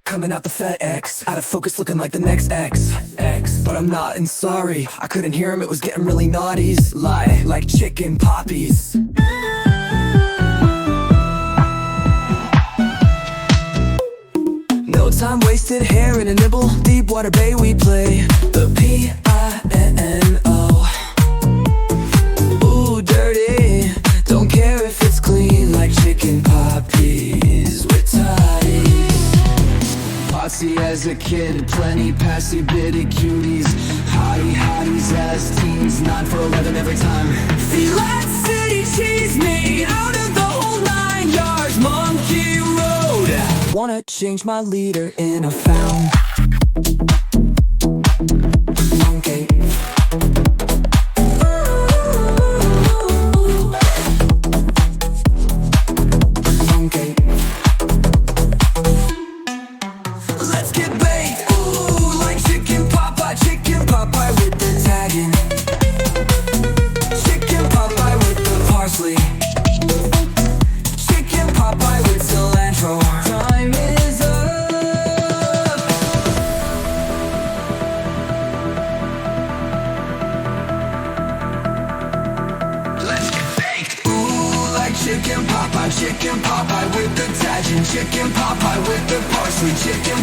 Coming out the FedEx, out of focus looking like the next X. But I'm not and sorry, I couldn't hear him, it was getting really naughty. Lie like chicken poppies. No time wasted, hair in a nibble, deep water bay we play. The P-I-N-O. Ooh, dirty, don't care if it's clean, like chicken poppies with toddies. Potsy as a kid, plenty passy bitty cuties. Hotties as teens, 9 for 11 every time. Filet city cheese made out of the whole 9 yards, Monkey Road. Wanna change my leader in a fountain. Monkey. Monkey. Let's get baked. Ooh, like chicken Popeye with the tagging. Chicken Popeye with the parsley. Chicken Popeye with cilantro. Time is up. Let's get baked. Ooh, like chicken Popeye with the tagine. Chicken Popeye with the parsley. Chicken